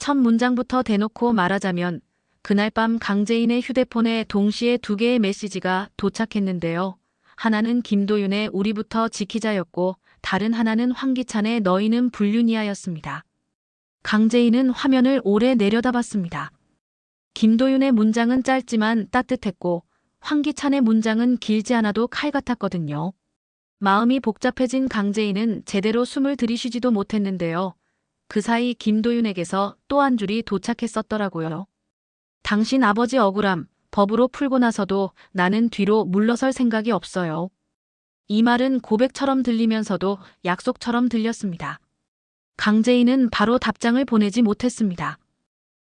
첫 문장부터 대놓고 말하자면 그날 밤 강재인의 휴대폰에 동시에 두 개의 메시지가 도착했는데요. 하나는 김도윤의 우리부터 지키자였고 다른 하나는 황기찬의 너희는 불륜이야였습니다. 강재인은 화면을 오래 내려다봤습니다. 김도윤의 문장은 짧지만 따뜻했고 황기찬의 문장은 길지 않아도 칼 같았거든요. 마음이 복잡해진 강재인은 제대로 숨을 들이쉬지도 못했는데요. 그 사이 김도윤에게서 또 한 줄이 도착했었더라고요. 당신 아버지 억울함, 법으로 풀고 나서도 나는 뒤로 물러설 생각이 없어요. 이 말은 고백처럼 들리면서도 약속처럼 들렸습니다. 강재인은 바로 답장을 보내지 못했습니다.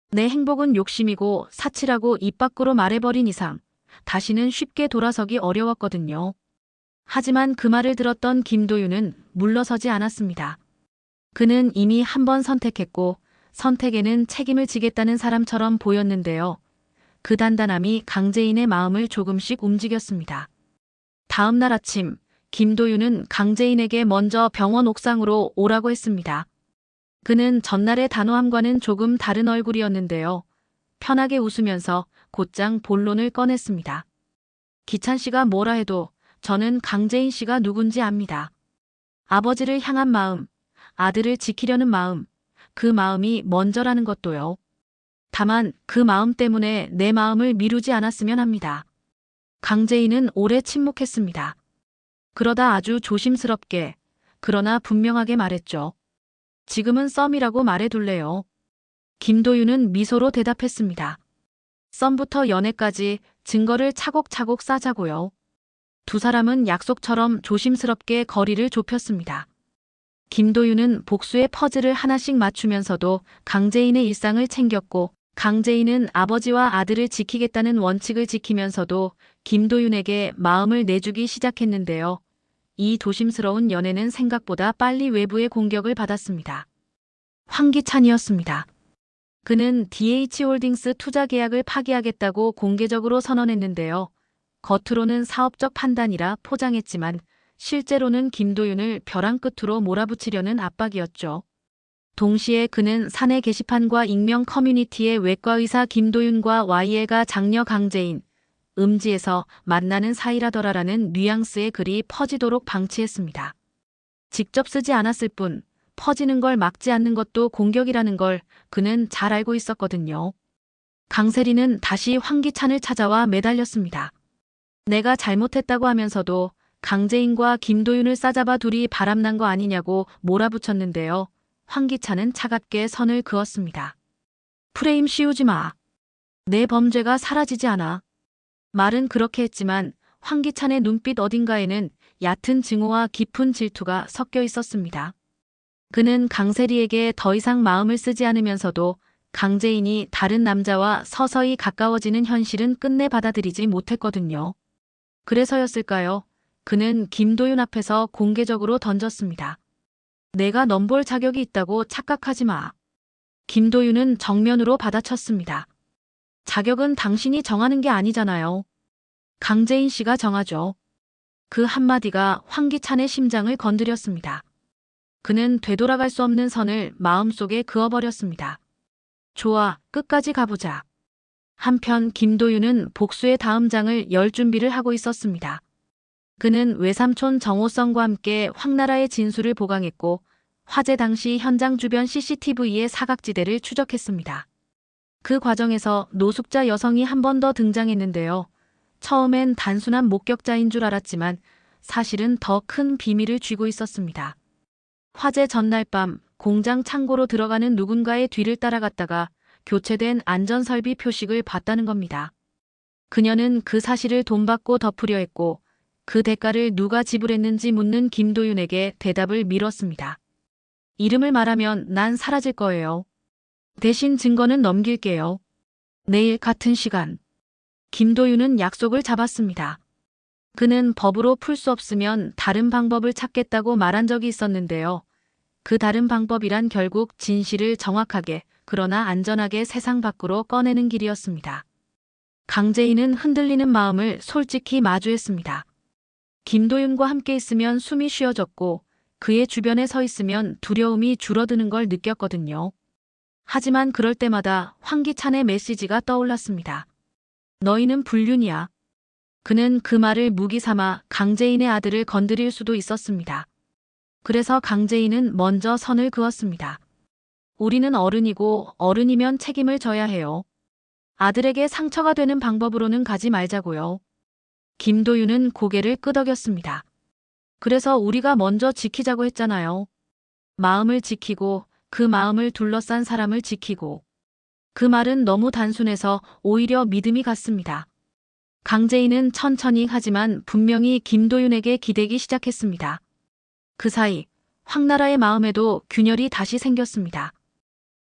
내 행복은 욕심이고 사치라고 입 밖으로 말해버린 이상 다시는 쉽게 돌아서기 어려웠거든요. 하지만 그 말을 들었던 김도윤은 물러서지 않았습니다. 그는 이미 한 번 선택했고 선택에는 책임을 지겠다는 사람처럼 보였는데요. 그 단단함이 강재인의 마음을 조금씩 움직였습니다. 다음 날 아침, 김도윤은 강재인에게 먼저 병원 옥상으로 오라고 했습니다. 그는 전날의 단호함과는 조금 다른 얼굴이었는데요. 편하게 웃으면서 곧장 본론을 꺼냈습니다. 기찬 씨가 뭐라 해도 저는 강재인 씨가 누군지 압니다. 아버지를 향한 마음, 아들을 지키려는 마음, 그 마음이 먼저라는 것도요. 다만 그 마음 때문에 내 마음을 미루지 않았으면 합니다. 강재인은 오래 침묵했습니다. 그러다 아주 조심스럽게, 그러나 분명하게 말했죠. 지금은 썸이라고 말해둘래요. 김도윤은 미소로 대답했습니다. 썸부터 연애까지 증거를 차곡차곡 쌓자고요. 두 사람은 약속처럼 조심스럽게 거리를 좁혔습니다. 김도윤은 복수의 퍼즐을 하나씩 맞추면서도 강재인의 일상을 챙겼고 강재인은 아버지와 아들을 지키겠다는 원칙을 지키면서도 김도윤에게 마음을 내주기 시작했는데요. 이 조심스러운 연애는 생각보다 빨리 외부의 공격을 받았습니다. 황기찬이었습니다. 그는 DH홀딩스 투자 계약을 파기하겠다고 공개적으로 선언했는데요. 겉으로는 사업적 판단이라 포장했지만 실제로는 김도윤을 벼랑 끝으로 몰아붙이려는 압박이었죠. 동시에 그는 사내 게시판과 익명 커뮤니티의 외과의사 김도윤과 Y애가 장녀 강재인, 음지에서 만나는 사이라더라라는 뉘앙스의 글이 퍼지도록 방치했습니다. 직접 쓰지 않았을 뿐 퍼지는 걸 막지 않는 것도 공격이라는 걸 그는 잘 알고 있었거든요. 강세리는 다시 황기찬을 찾아와 매달렸습니다. 내가 잘못했다고 하면서도 강재인과 김도윤을 싸잡아 둘이 바람난 거 아니냐고 몰아붙였는데요. 황기찬은 차갑게 선을 그었습니다. 프레임 씌우지 마. 내 범죄가 사라지지 않아. 말은 그렇게 했지만 황기찬의 눈빛 어딘가에는 얕은 증오와 깊은 질투가 섞여 있었습니다. 그는 강세리에게 더 이상 마음을 쓰지 않으면서도 강재인이 다른 남자와 서서히 가까워지는 현실은 끝내 받아들이지 못했거든요. 그래서였을까요? 그는 김도윤 앞에서 공개적으로 던졌습니다. 내가 넌 볼 자격이 있다고 착각하지 마. 김도윤은 정면으로 받아쳤습니다. 자격은 당신이 정하는 게 아니잖아요. 강재인 씨가 정하죠. 그 한마디가 황기찬의 심장을 건드렸습니다. 그는 되돌아갈 수 없는 선을 마음속에 그어버렸습니다. 좋아, 끝까지 가보자. 한편 김도윤은 복수의 다음 장을 열 준비를 하고 있었습니다. 그는 외삼촌 정호성과 함께 황나라의 진술을 보강했고 화재 당시 현장 주변 CCTV의 사각지대를 추적했습니다. 그 과정에서 노숙자 여성이 한 번 더 등장했는데요. 처음엔 단순한 목격자인 줄 알았지만 사실은 더 큰 비밀을 쥐고 있었습니다. 화재 전날 밤 공장 창고로 들어가는 누군가의 뒤를 따라갔다가 교체된 안전설비 표식을 봤다는 겁니다. 그녀는 그 사실을 돈 받고 덮으려 했고 그 대가를 누가 지불했는지 묻는 김도윤에게 대답을 미뤘습니다. 이름을 말하면 난 사라질 거예요. 대신 증거는 넘길게요. 내일 같은 시간. 김도윤은 약속을 잡았습니다. 그는 법으로 풀 수 없으면 다른 방법을 찾겠다고 말한 적이 있었는데요. 그 다른 방법이란 결국 진실을 정확하게 그러나 안전하게 세상 밖으로 꺼내는 길이었습니다. 강재인은 흔들리는 마음을 솔직히 마주했습니다. 김도윤과 함께 있으면 숨이 쉬어졌고 그의 주변에 서 있으면 두려움이 줄어드는 걸 느꼈거든요. 하지만 그럴 때마다 황기찬의 메시지가 떠올랐습니다. 너희는 불륜이야. 그는 그 말을 무기 삼아 강재인의 아들을 건드릴 수도 있었습니다. 그래서 강재인은 먼저 선을 그었습니다. 우리는 어른이고 어른이면 책임을 져야 해요. 아들에게 상처가 되는 방법으로는 가지 말자고요. 김도윤은 고개를 끄덕였습니다. 그래서 우리가 먼저 지키자고 했잖아요. 마음을 지키고 그 마음을 둘러싼 사람을 지키고. 그 말은 너무 단순해서 오히려 믿음이 갔습니다. 강재인은 천천히 하지만 분명히 김도윤에게 기대기 시작했습니다. 그 사이 황나라의 마음에도 균열이 다시 생겼습니다.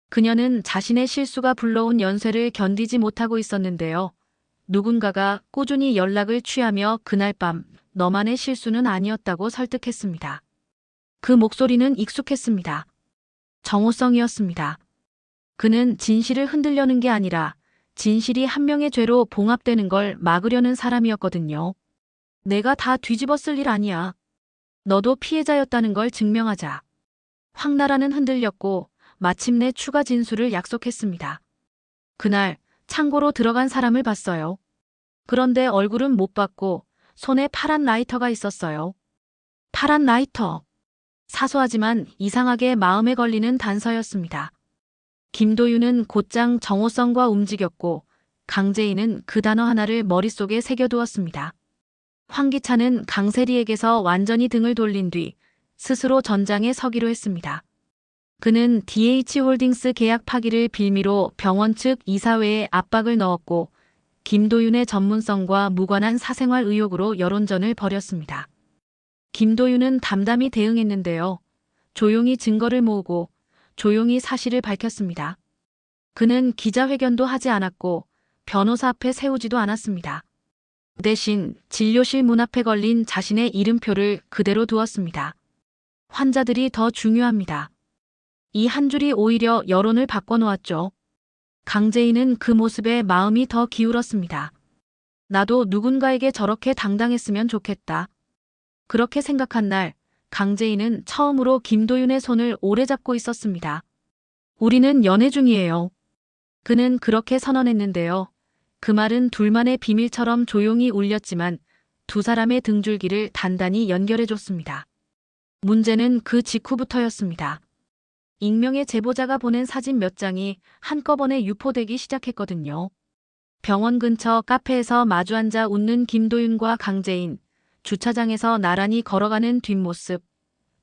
그녀는 자신의 실수가 불러온 연쇄를 견디지 못하고 있었는데요. 누군가가 꾸준히 연락을 취하며 그날 밤 너만의 실수는 아니었다고 설득했습니다. 그 목소리는 익숙했습니다. 정호성이었습니다. 그는 진실을 흔들려는 게 아니라 진실이 한 명의 죄로 봉합되는 걸 막으려는 사람이었거든요. 내가 다 뒤집었을 일 아니야. 너도 피해자였다는 걸 증명하자. 황나라는 흔들렸고 마침내 추가 진술을 약속했습니다. 그날 창고로 들어간 사람을 봤어요. 그런데 얼굴은 못 봤고 손에 파란 라이터가 있었어요. 파란 라이터. 사소하지만 이상하게 마음에 걸리는 단서였습니다. 김도윤은 곧장 정호성과 움직였고 강재인은 그 단어 하나를 머릿속에 새겨두었습니다. 황기찬은 강세리에게서 완전히 등을 돌린 뒤 스스로 전장에 서기로 했습니다. 그는 DH홀딩스 계약 파기를 빌미로 병원 측 이사회에 압박을 넣었고 김도윤의 전문성과 무관한 사생활 의혹으로 여론전을 벌였습니다. 김도윤은 담담히 대응했는데요. 조용히 증거를 모으고 조용히 사실을 밝혔습니다. 그는 기자회견도 하지 않았고 변호사 앞에 세우지도 않았습니다. 대신 진료실 문 앞에 걸린 자신의 이름표를 그대로 두었습니다. 환자들이 더 중요합니다. 이 한 줄이 오히려 여론을 바꿔놓았죠. 강재인은 그 모습에 마음이 더 기울었습니다. 나도 누군가에게 저렇게 당당했으면 좋겠다. 그렇게 생각한 날 강재인은 처음으로 김도윤의 손을 오래 잡고 있었습니다. 우리는 연애 중이에요. 그는 그렇게 선언했는데요. 그 말은 둘만의 비밀처럼 조용히 울렸지만 두 사람의 등줄기를 단단히 연결해줬습니다. 문제는 그 직후부터였습니다. 익명의 제보자가 보낸 사진 몇 장이 한꺼번에 유포되기 시작했거든요. 병원 근처 카페에서 마주 앉아 웃는 김도윤과 강재인, 주차장에서 나란히 걸어가는 뒷모습,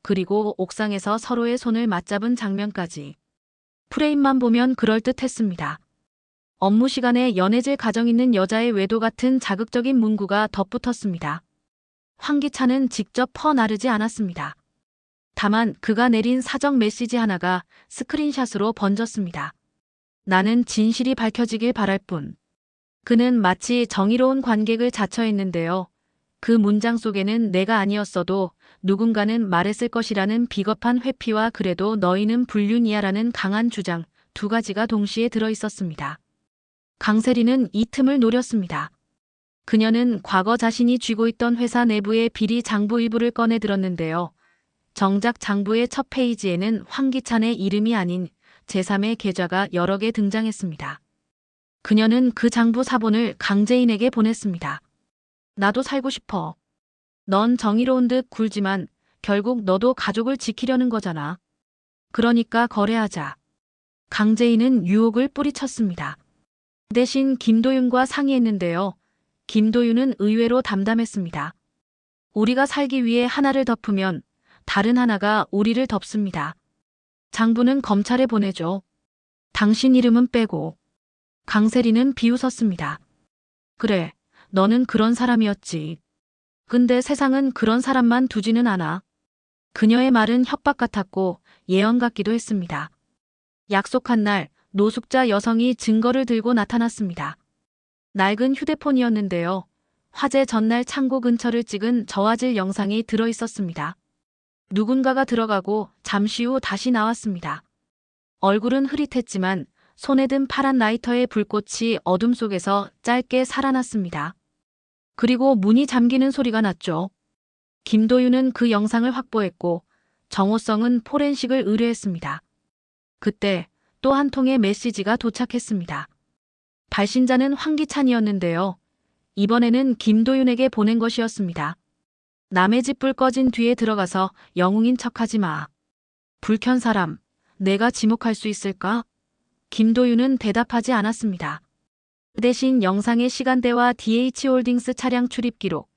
그리고 옥상에서 서로의 손을 맞잡은 장면까지. 프레임만 보면 그럴듯했습니다. 업무 시간에 연애질 가정 있는 여자의 외도 같은 자극적인 문구가 덧붙었습니다. 황기찬은 직접 퍼나르지 않았습니다. 다만 그가 내린 사정 메시지 하나가 스크린샷으로 번졌습니다. 나는 진실이 밝혀지길 바랄 뿐. 그는 마치 정의로운 관객을 자처했는데요. 그 문장 속에는 내가 아니었어도 누군가는 말했을 것이라는 비겁한 회피와 그래도 너희는 불륜이야라는 강한 주장 두 가지가 동시에 들어있었습니다. 강세리는 이 틈을 노렸습니다. 그녀는 과거 자신이 쥐고 있던 회사 내부의 비리 장부 일부를 꺼내 들었는데요. 정작 장부의 첫 페이지에는 황기찬의 이름이 아닌 제3의 계좌가 여러 개 등장했습니다. 그녀는 그 장부 사본을 강재인에게 보냈습니다. 나도 살고 싶어. 넌 정의로운 듯 굴지만 결국 너도 가족을 지키려는 거잖아. 그러니까 거래하자. 강재인은 유혹을 뿌리쳤습니다. 대신 김도윤과 상의했는데요. 김도윤은 의외로 담담했습니다. 우리가 살기 위해 하나를 덮으면 다른 하나가 우리를 덮습니다. 장부는 검찰에 보내줘. 당신 이름은 빼고. 강세리는 비웃었습니다. 그래, 너는 그런 사람이었지. 근데 세상은 그런 사람만 두지는 않아. 그녀의 말은 협박 같았고 예언 같기도 했습니다. 약속한 날 노숙자 여성이 증거를 들고 나타났습니다. 낡은 휴대폰이었는데요. 화재 전날 창고 근처를 찍은 저화질 영상이 들어있었습니다. 누군가가 들어가고 잠시 후 다시 나왔습니다. 얼굴은 흐릿했지만 손에 든 파란 라이터의 불꽃이 어둠 속에서 짧게 살아났습니다. 그리고 문이 잠기는 소리가 났죠. 김도윤은 그 영상을 확보했고 정호성은 포렌식을 의뢰했습니다. 그때 또 한 통의 메시지가 도착했습니다. 발신자는 황기찬이었는데요. 이번에는 김도윤에게 보낸 것이었습니다. 남의 집 불 꺼진 뒤에 들어가서 영웅인 척하지 마. 불 켠 사람, 내가 지목할 수 있을까? 김도윤은 대답하지 않았습니다. 대신 영상의 시간대와 DH홀딩스 차량 출입 기록,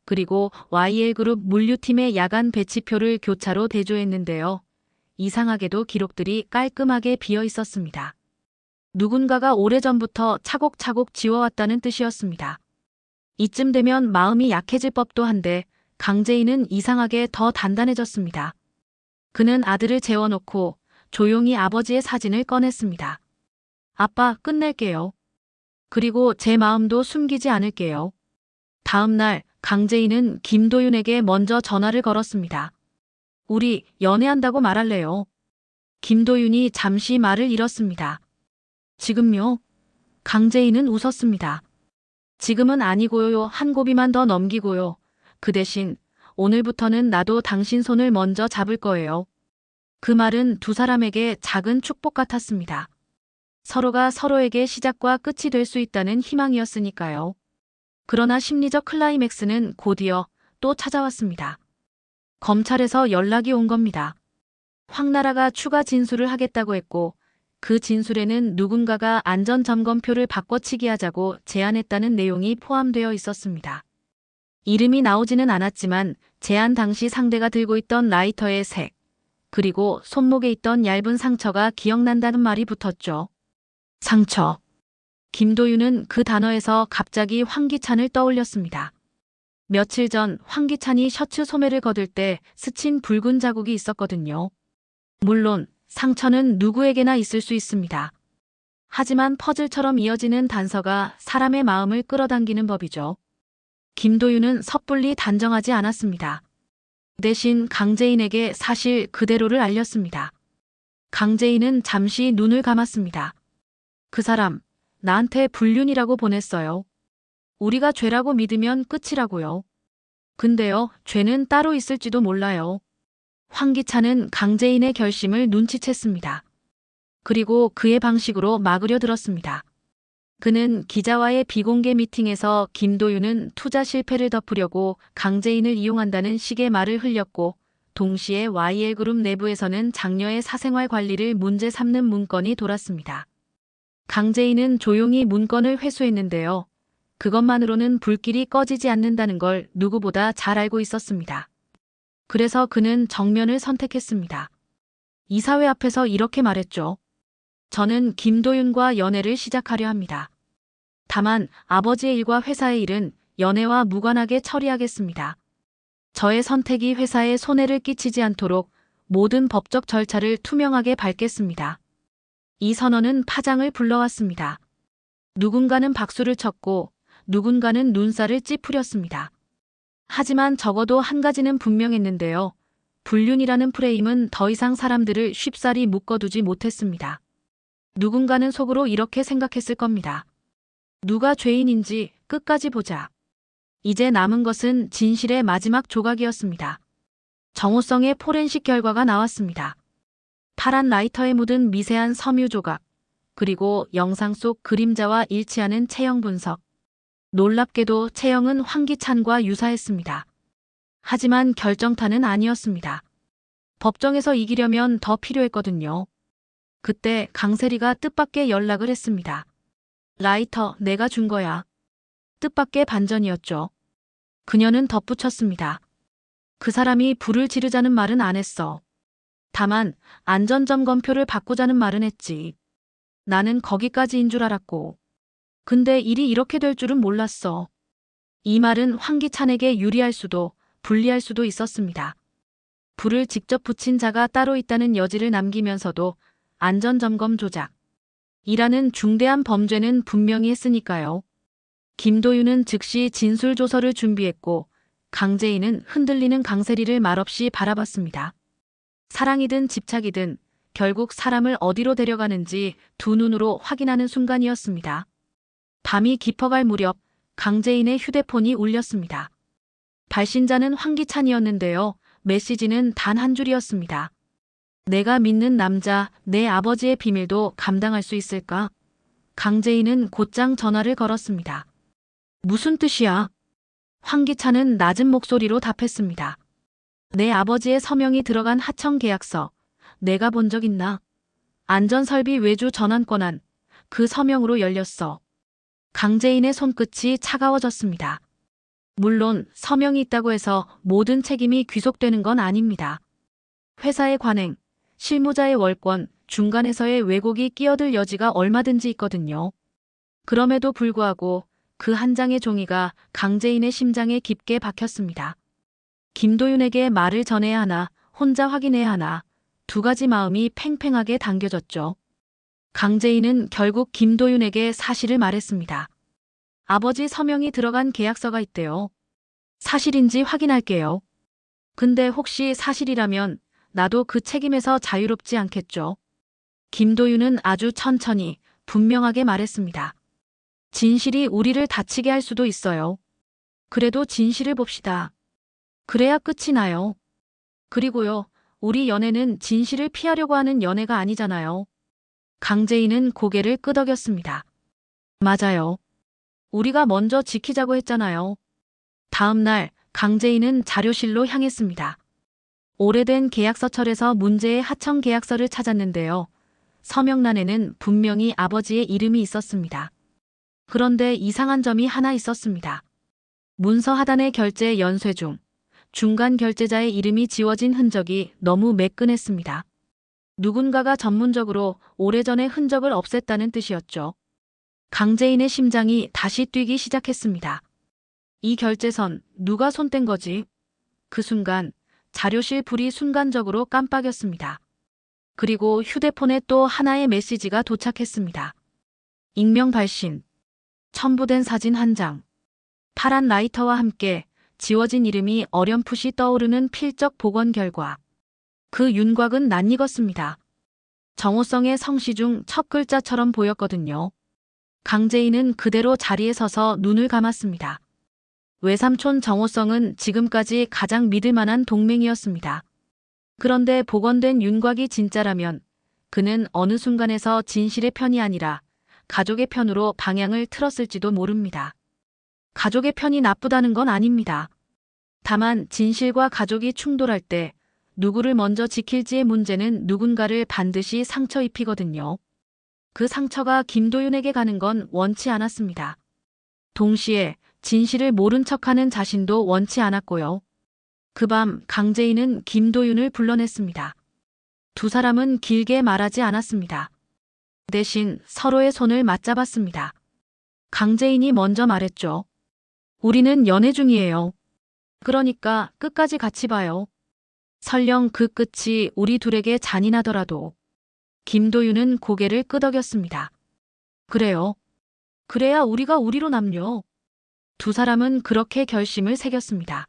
그리고 YL그룹 물류팀의 야간 배치표를 교차로 대조했는데요. 이상하게도 기록들이 깔끔하게 비어 있었습니다. 누군가가 오래전부터 차곡차곡 지워왔다는 뜻이었습니다. 이쯤 되면 마음이 약해질 법도 한데 강재인은 이상하게 더 단단해졌습니다. 그는 아들을 재워놓고 조용히 아버지의 사진을 꺼냈습니다. 아빠, 끝낼게요. 그리고 제 마음도 숨기지 않을게요. 다음 날 강재인은 김도윤에게 먼저 전화를 걸었습니다. 우리 연애한다고 말할래요. 김도윤이 잠시 말을 잃었습니다. 지금요? 강재인은 웃었습니다. 지금은 아니고요. 한 고비만 더 넘기고요. 그 대신 오늘부터는 나도 당신 손을 먼저 잡을 거예요. 그 말은 두 사람에게 작은 축복 같았습니다. 서로가 서로에게 시작과 끝이 될 수 있다는 희망이었으니까요. 그러나 심리적 클라이맥스는 곧이어 또 찾아왔습니다. 검찰에서 연락이 온 겁니다. 황나라가 추가 진술을 하겠다고 했고 그 진술에는 누군가가 안전점검표를 바꿔치기 하자고 제안했다는 내용이 포함되어 있었습니다. 이름이 나오지는 않았지만 제안 당시 상대가 들고 있던 라이터의 색, 그리고 손목에 있던 얇은 상처가 기억난다는 말이 붙었죠. 상처. 김도윤은 그 단어에서 갑자기 황기찬을 떠올렸습니다. 며칠 전 황기찬이 셔츠 소매를 거둘 때 스친 붉은 자국이 있었거든요. 물론 상처는 누구에게나 있을 수 있습니다. 하지만 퍼즐처럼 이어지는 단서가 사람의 마음을 끌어당기는 법이죠. 김도윤은 섣불리 단정하지 않았습니다. 대신 강재인에게 사실 그대로를 알렸습니다. 강재인은 잠시 눈을 감았습니다. 그 사람, 나한테 불륜이라고 보냈어요. 우리가 죄라고 믿으면 끝이라고요. 근데요, 죄는 따로 있을지도 몰라요. 황기찬은 강재인의 결심을 눈치챘습니다. 그리고 그의 방식으로 막으려 들었습니다. 그는 기자와의 비공개 미팅에서 김도윤은 투자 실패를 덮으려고 강재인을 이용한다는 식의 말을 흘렸고 동시에 YL그룹 내부에서는 장녀의 사생활 관리를 문제 삼는 문건이 돌았습니다. 강재인은 조용히 문건을 회수했는데요. 그것만으로는 불길이 꺼지지 않는다는 걸 누구보다 잘 알고 있었습니다. 그래서 그는 정면을 선택했습니다. 이사회 앞에서 이렇게 말했죠. 저는 김도윤과 연애를 시작하려 합니다. 다만 아버지의 일과 회사의 일은 연애와 무관하게 처리하겠습니다. 저의 선택이 회사에 손해를 끼치지 않도록 모든 법적 절차를 투명하게 밟겠습니다. 이 선언은 파장을 불러왔습니다. 누군가는 박수를 쳤고 누군가는 눈살을 찌푸렸습니다. 하지만 적어도 한 가지는 분명했는데요. 불륜이라는 프레임은 더 이상 사람들을 쉽사리 묶어두지 못했습니다. 누군가는 속으로 이렇게 생각했을 겁니다. 누가 죄인인지 끝까지 보자. 이제 남은 것은 진실의 마지막 조각이었습니다. 정호성의 포렌식 결과가 나왔습니다. 파란 라이터에 묻은 미세한 섬유 조각, 그리고 영상 속 그림자와 일치하는 체형 분석. 놀랍게도 체형은 황기찬과 유사했습니다. 하지만 결정타는 아니었습니다. 법정에서 이기려면 더 필요했거든요. 그때 강세리가 뜻밖의 연락을 했습니다. 라이터, 내가 준 거야. 뜻밖의 반전이었죠. 그녀는 덧붙였습니다. 그 사람이 불을 지르자는 말은 안 했어. 다만 안전점검표를 바꾸자는 말은 했지. 나는 거기까지인 줄 알았고. 근데 일이 이렇게 될 줄은 몰랐어. 이 말은 황기찬에게 유리할 수도 불리할 수도 있었습니다. 불을 직접 붙인 자가 따로 있다는 여지를 남기면서도 안전점검 조작. 이라는 중대한 범죄는 분명히 했으니까요. 김도윤은 즉시 진술조서를 준비했고 강재인은 흔들리는 강세리를 말없이 바라봤습니다. 사랑이든 집착이든 결국 사람을 어디로 데려가는지 두 눈으로 확인하는 순간이었습니다. 밤이 깊어갈 무렵 강재인의 휴대폰이 울렸습니다. 발신자는 황기찬이었는데요. 메시지는 단 한 줄이었습니다. 내가 믿는 남자, 내 아버지의 비밀도 감당할 수 있을까? 강재인은 곧장 전화를 걸었습니다. 무슨 뜻이야? 황기찬은 낮은 목소리로 답했습니다. 내 아버지의 서명이 들어간 하청 계약서, 내가 본 적 있나? 안전설비 외주 전환권안, 그 서명으로 열렸어. 강재인의 손끝이 차가워졌습니다. 물론 서명이 있다고 해서 모든 책임이 귀속되는 건 아닙니다. 회사의 관행, 실무자의 월권, 중간에서의 왜곡이 끼어들 여지가 얼마든지 있거든요. 그럼에도 불구하고 그 한 장의 종이가 강재인의 심장에 깊게 박혔습니다. 김도윤에게 말을 전해야 하나, 혼자 확인해야 하나, 두 가지 마음이 팽팽하게 당겨졌죠. 강재인은 결국 김도윤에게 사실을 말했습니다. 아버지 서명이 들어간 계약서가 있대요. 사실인지 확인할게요. 근데 혹시 사실이라면 나도 그 책임에서 자유롭지 않겠죠. 김도윤은 아주 천천히 분명하게 말했습니다. 진실이 우리를 다치게 할 수도 있어요. 그래도 진실을 봅시다. 그래야 끝이 나요. 그리고요, 우리 연애는 진실을 피하려고 하는 연애가 아니잖아요. 강재인은 고개를 끄덕였습니다. 맞아요. 우리가 먼저 지키자고 했잖아요. 다음 날 강재인은 자료실로 향했습니다. 오래된 계약서철에서 문제의 하청 계약서를 찾았는데요. 서명란에는 분명히 아버지의 이름이 있었습니다. 그런데 이상한 점이 하나 있었습니다. 문서 하단의 결제 연쇄 중 중간 결제자의 이름이 지워진 흔적이 너무 매끈했습니다. 누군가가 전문적으로 오래전의 흔적을 없앴다는 뜻이었죠. 강재인의 심장이 다시 뛰기 시작했습니다. 이 결제선 누가 손뗀 거지? 그 순간 자료실 불이 순간적으로 깜빡였습니다. 그리고 휴대폰에 또 하나의 메시지가 도착했습니다. 익명 발신. 첨부된 사진 한 장. 파란 라이터와 함께 지워진 이름이 어렴풋이 떠오르는 필적 복원 결과. 그 윤곽은 낯익었습니다. 정호성의 성씨 중 첫 글자처럼 보였거든요. 강재인은 그대로 자리에 서서 눈을 감았습니다. 외삼촌 정호성은 지금까지 가장 믿을 만한 동맹이었습니다. 그런데 복원된 윤곽이 진짜라면 그는 어느 순간에서 진실의 편이 아니라 가족의 편으로 방향을 틀었을지도 모릅니다. 가족의 편이 나쁘다는 건 아닙니다. 다만 진실과 가족이 충돌할 때 누구를 먼저 지킬지의 문제는 누군가를 반드시 상처 입히거든요. 그 상처가 김도윤에게 가는 건 원치 않았습니다. 동시에 진실을 모른 척하는 자신도 원치 않았고요. 그 밤 강재인은 김도윤을 불러냈습니다. 두 사람은 길게 말하지 않았습니다. 대신 서로의 손을 맞잡았습니다. 강재인이 먼저 말했죠. 우리는 연애 중이에요. 그러니까 끝까지 같이 봐요. 설령 그 끝이 우리 둘에게 잔인하더라도. 김도윤은 고개를 끄덕였습니다. 그래요. 그래야 우리가 우리로 남요. 두 사람은 그렇게 결심을 새겼습니다.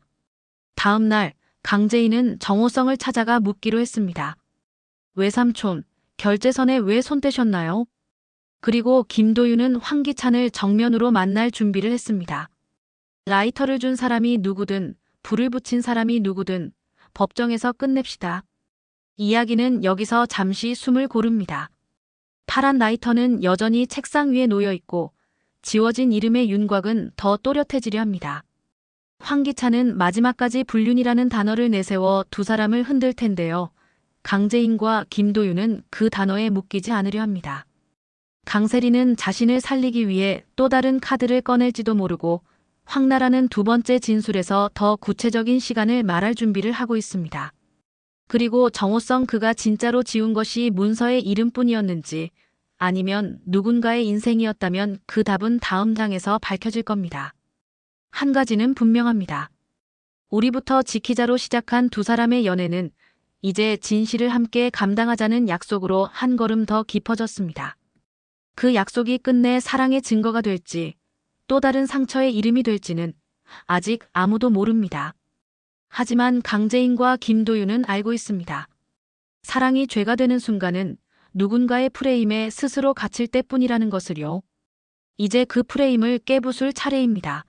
다음 날 강재인은 정호성을 찾아가 묻기로 했습니다. 외삼촌, 결제선에 왜 손 떼셨나요? 그리고 김도윤은 황기찬을 정면으로 만날 준비를 했습니다. 라이터를 준 사람이 누구든, 불을 붙인 사람이 누구든 법정에서 끝냅시다. 이야기는 여기서 잠시 숨을 고릅니다. 파란 라이터는 여전히 책상 위에 놓여 있고 지워진 이름의 윤곽은 더 또렷해지려 합니다. 황기찬은 마지막까지 불륜이라는 단어를 내세워 두 사람을 흔들 텐데요. 강재인과 김도윤은 그 단어에 묶이지 않으려 합니다. 강세리는 자신을 살리기 위해 또 다른 카드를 꺼낼지도 모르고 황나라는 두 번째 진술에서 더 구체적인 시간을 말할 준비를 하고 있습니다. 그리고 정호성 그가 진짜로 지운 것이 문서의 이름뿐이었는지 아니면 누군가의 인생이었다면 그 답은 다음 장에서 밝혀질 겁니다. 한 가지는 분명합니다. 우리부터 지키자로 시작한 두 사람의 연애는 이제 진실을 함께 감당하자는 약속으로 한 걸음 더 깊어졌습니다. 그 약속이 끝내 사랑의 증거가 될지 또 다른 상처의 이름이 될지는 아직 아무도 모릅니다. 하지만 강재인과 김도윤은 알고 있습니다. 사랑이 죄가 되는 순간은 누군가의 프레임에 스스로 갇힐 때뿐이라는 것을요. 이제 그 프레임을 깨부술 차례입니다.